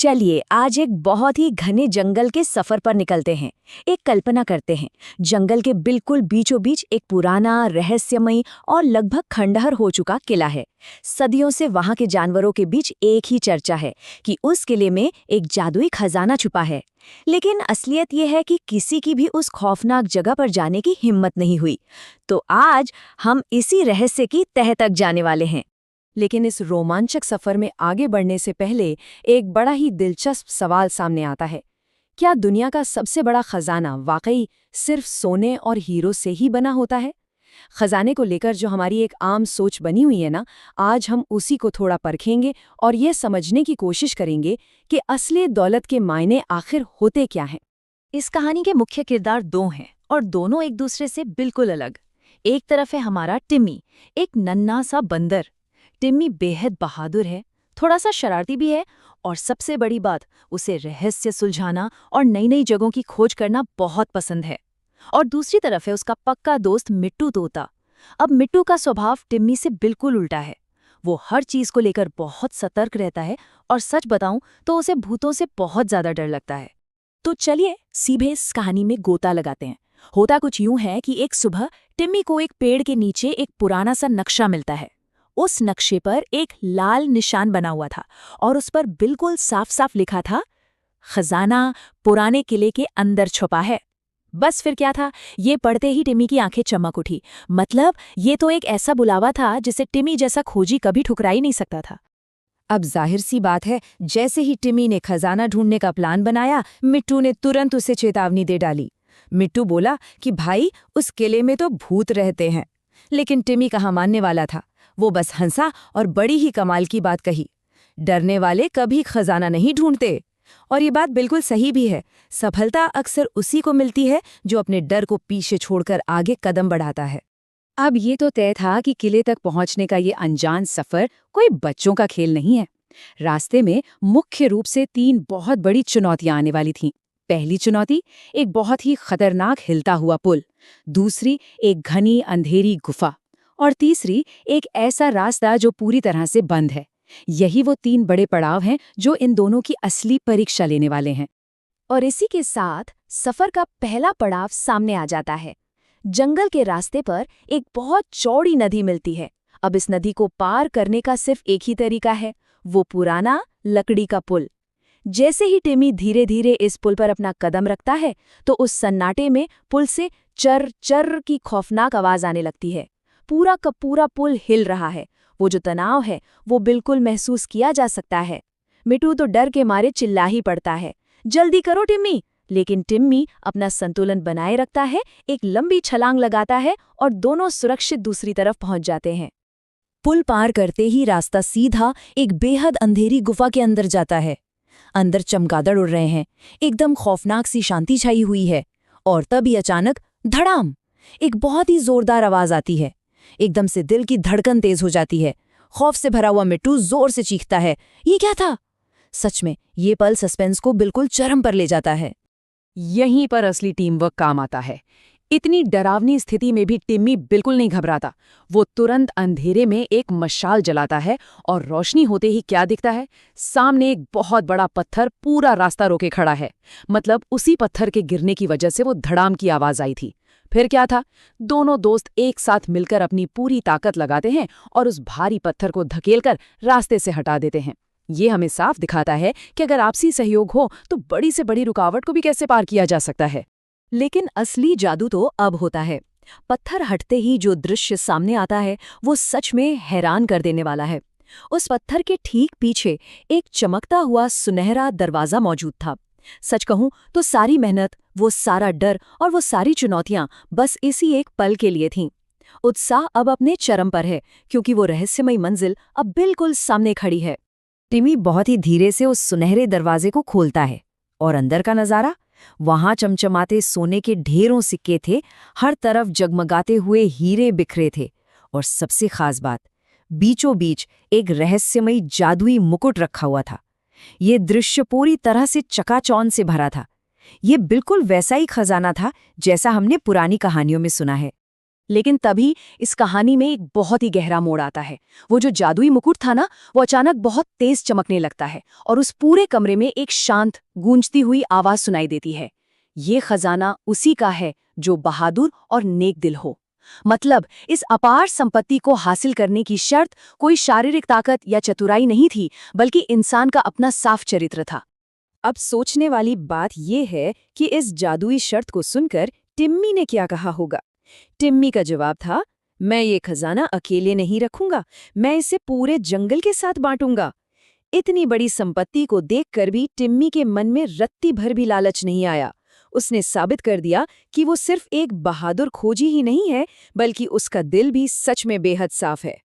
चलिए आज एक बहुत ही घने जंगल के सफर पर निकलते हैं। एक कल्पना करते हैं, जंगल के बिल्कुल बीचों बीच एक पुराना, रहस्यमयी और लगभग खंडहर हो चुका किला है। सदियों से वहां के जानवरों के बीच एक ही चर्चा है कि उस किले में एक जादुई खजाना छुपा है। लेकिन असलियत यह है कि किसी की भी उस खौफनाक जगह पर जाने की हिम्मत नहीं हुई। तो आज हम इसी रहस्य की तह तक जाने वाले हैं। लेकिन इस रोमांचक सफर में आगे बढ़ने से पहले एक बड़ा ही दिलचस्प सवाल सामने आता है। क्या दुनिया का सबसे बड़ा खजाना वाकई सिर्फ सोने और हीरो से ही बना होता है? खजाने को लेकर जो हमारी एक आम सोच बनी हुई है ना, आज हम उसी को थोड़ा परखेंगे और ये समझने की कोशिश करेंगे कि असली दौलत के मायने आखिर होते क्या हैं। इस कहानी के मुख्य किरदार दो हैं और दोनों एक दूसरे से बिल्कुल अलग। एक तरफ है हमारा टिम्मी, एक नन्हा सा बंदर। टिम्मी बेहद बहादुर है, थोड़ा सा शरारती भी है और सबसे बड़ी बात, उसे रहस्य सुलझाना और नई नई जगहों की खोज करना बहुत पसंद है। और दूसरी तरफ है उसका पक्का दोस्त मिट्टू तोता। अब मिट्टू का स्वभाव टिम्मी से बिल्कुल उल्टा है। वो हर चीज को लेकर बहुत सतर्क रहता है और सच बताऊं तो उसे भूतों से बहुत ज्यादा डर लगता है। तो चलिए सीधे इस कहानी में गोता लगाते हैं। होता कुछ यूं है कि एक सुबह टिम्मी को एक पेड़ के नीचे एक पुराना सा नक्शा मिलता है। उस नक्शे पर एक लाल निशान बना हुआ था और उस पर बिल्कुल साफ साफ लिखा था, खजाना पुराने किले के अंदर छुपा है। बस फिर क्या था, ये पढ़ते ही टिम्मी की आंखें चमक उठी। मतलब ये तो एक ऐसा बुलावा था जिसे टिम्मी जैसा खोजी कभी ठुकरा ही नहीं सकता था। अब जाहिर सी बात है, जैसे ही टिम्मी ने खजाना ढूंढने का प्लान बनाया, मिट्टू ने तुरंत उसे चेतावनी दे डाली। मिट्टू बोला कि भाई, उस किले में तो भूत रहते हैं। लेकिन टिम्मी कहाँ मानने वाला था। वो बस हंसा और बड़ी ही कमाल की बात कही, डरने वाले कभी खजाना नहीं ढूंढते। और ये बात बिल्कुल सही भी है। सफलता अक्सर उसी को मिलती है जो अपने डर को पीछे छोड़कर आगे कदम बढ़ाता है। अब ये तो तय था कि किले तक पहुंचने का ये अनजान सफर कोई बच्चों का खेल नहीं है। रास्ते में मुख्य रूप से 3 बहुत बड़ी चुनौतियां आने वाली थीं। पहली चुनौती, एक बहुत ही खतरनाक हिलता हुआ पुल। दूसरी, एक घनी अंधेरी गुफा। और तीसरी, एक ऐसा रास्ता जो पूरी तरह से बंद है। यही वो 3 बड़े पड़ाव हैं जो इन दोनों की असली परीक्षा लेने वाले हैं। और इसी के साथ सफर का पहला पड़ाव सामने आ जाता है। जंगल के रास्ते पर एक बहुत चौड़ी नदी मिलती है। अब इस नदी को पार करने का सिर्फ एक ही तरीका है, वो पुराना लकड़ी का पुल। जैसे ही टिम्मी धीरे धीरे इस पुल पर अपना कदम रखता है तो उस सन्नाटे में पुल से चर चर की खौफनाक आवाज आने लगती है। पूरा का पूरा पुल हिल रहा है। वो जो तनाव है वो बिल्कुल महसूस किया जा सकता है। मिट्टू तो डर के मारे चिल्ला ही पड़ता है, जल्दी करो टिम्मी। लेकिन टिम्मी अपना संतुलन बनाए रखता है, एक लंबी छलांग लगाता है और दोनों सुरक्षित दूसरी तरफ पहुंच जाते हैं। पुल पार करते ही रास्ता सीधा एक बेहद अंधेरी गुफा के अंदर जाता है। अंदर चमगादड़ उड़ रहे हैं, एकदम खौफनाक सी शांति छाई हुई है। और तभी अचानक धड़ाम, एक बहुत ही जोरदार आवाज आती है। एकदम से दिल की धड़कन तेज हो जाती है। खौफ से भरा हुआ मिट्टू जोर से चीखता है, ये क्या था? सच में ये पल सस्पेंस को बिल्कुल चरम पर ले जाता है। यहीं पर असली टीम वर्क काम आता है। इतनी डरावनी स्थिति में भी टिम्मी बिल्कुल नहीं घबराता। वो तुरंत अंधेरे में एक मशाल जलाता है और रोशनी होते ही क्या दिखता है? सामने एक बहुत बड़ा पत्थर पूरा रास्ता रोके खड़ा है। मतलब उसी पत्थर के गिरने की वजह से वो धड़ाम की आवाज आई थी। फिर क्या था? दोनों दोस्त एक साथ मिलकर अपनी पूरी ताकत लगाते हैं और उस भारी पत्थर को धकेलकर रास्ते से हटा देते हैं। ये हमें साफ दिखाता है कि अगर आपसी सहयोग हो तो बड़ी से बड़ी रुकावट को भी कैसे पार किया जा सकता है। लेकिन असली जादू तो अब होता है। पत्थर हटते ही जो दृश्य सामने आता है वो सच में हैरान कर देने वाला है। उस पत्थर के ठीक पीछे एक चमकता हुआ सुनहरा दरवाजा मौजूद था। सच कहूं तो सारी मेहनत, वो सारा डर और वो सारी चुनौतियां बस इसी एक पल के लिए थीं। उत्साह अब अपने चरम पर है क्योंकि वो रहस्यमयी मंजिल अब बिल्कुल सामने खड़ी है। टिम्मी बहुत ही धीरे से उस सुनहरे दरवाजे को खोलता है और अंदर का नजारा, वहां चमचमाते सोने के ढेरों सिक्के थे, हर तरफ जगमगाते हुए हीरे बिखरे थे। और सबसे खास बात, बीचों बीच एक रहस्यमयी जादुई मुकुट रखा हुआ था। ये दृश्य पूरी तरह से चकाचौंध से भरा था। ये बिल्कुल वैसा ही खजाना था जैसा हमने पुरानी कहानियों में सुना है। लेकिन तभी इस कहानी में एक बहुत ही गहरा मोड़ आता है। वो जो जादुई मुकुट था ना, वो अचानक बहुत तेज चमकने लगता है और उस पूरे कमरे में एक शांत गूंजती हुई आवाज सुनाई देती है। ये खजाना उसी का है जो बहादुर और नेक दिल हो। मतलब इस अपार संपत्ति को हासिल करने की शर्त कोई शारीरिक ताकत या चतुराई नहीं थी, बल्कि इंसान का अपना साफ चरित्र था। अब सोचने वाली बात यह है कि इस जादुई शर्त को सुनकर टिम्मी ने क्या कहा होगा। टिम्मी का जवाब था, मैं ये खजाना अकेले नहीं रखूंगा, मैं इसे पूरे जंगल के साथ बांटूंगा। इतनी बड़ी संपत्ति को देखकर भी टिम्मी के मन में रत्ती भर भी लालच नहीं आया। उसने साबित कर दिया कि वो सिर्फ एक बहादुर खोजी ही नहीं है, बल्कि उसका दिल भी सच में बेहद साफ है।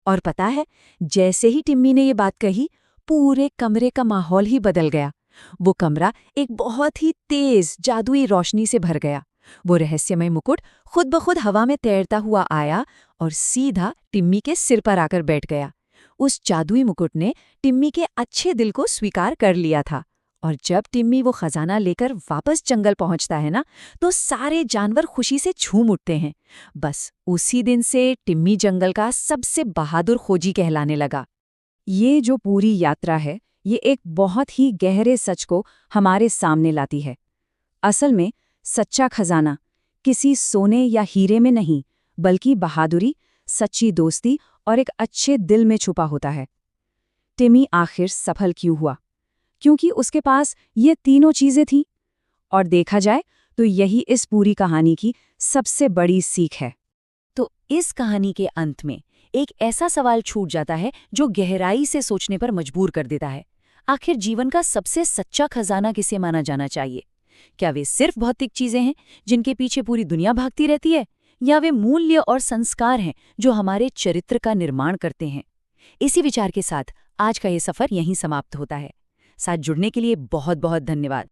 और पता है, जैसे ही टिम्मी ने ये बात कही, पूरे कमरे का माहौल ही बदल गया। वो कमरा एक बहुत ही तेज जादुई रोशनी से भर गया। वो रहस्यमय मुकुट खुद ब खुद हवा में तैरता हुआ आया और सीधा टिम्मी के सिर पर आकर बैठ गया। उस जादुई मुकुट ने टिम्मी के अच्छे दिल को स्वीकार कर लिया था। और जब टिम्मी वो खजाना लेकर वापस जंगल पहुंचता है ना, तो सारे जानवर खुशी से झूम उठते हैं। बस उसी दिन से टिम्मी जंगल का सबसे बहादुर खोजी कहलाने लगा। ये जो पूरी यात्रा है, ये एक बहुत ही गहरे सच को हमारे सामने लाती है। असल में सच्चा खजाना किसी सोने या हीरे में नहीं, बल्कि बहादुरी, सच्ची दोस्ती और एक अच्छे दिल में छुपा होता है। टिम्मी आखिर सफल क्यों हुआ? क्योंकि उसके पास ये तीनों चीजें थीं। और देखा जाए तो यही इस पूरी कहानी की सबसे बड़ी सीख है। तो इस कहानी के अंत में एक ऐसा सवाल छूट जाता है जो गहराई से सोचने पर मजबूर कर देता है। आखिर जीवन का सबसे सच्चा खजाना किसे माना जाना चाहिए? क्या वे सिर्फ भौतिक चीजें हैं जिनके पीछे पूरी दुनिया भागती रहती है, या वे मूल्य और संस्कार हैं जो हमारे चरित्र का निर्माण करते हैं? इसी विचार के साथ आज का ये सफर यहीं समाप्त होता है। साथ जुड़ने के लिए बहुत बहुत धन्यवाद।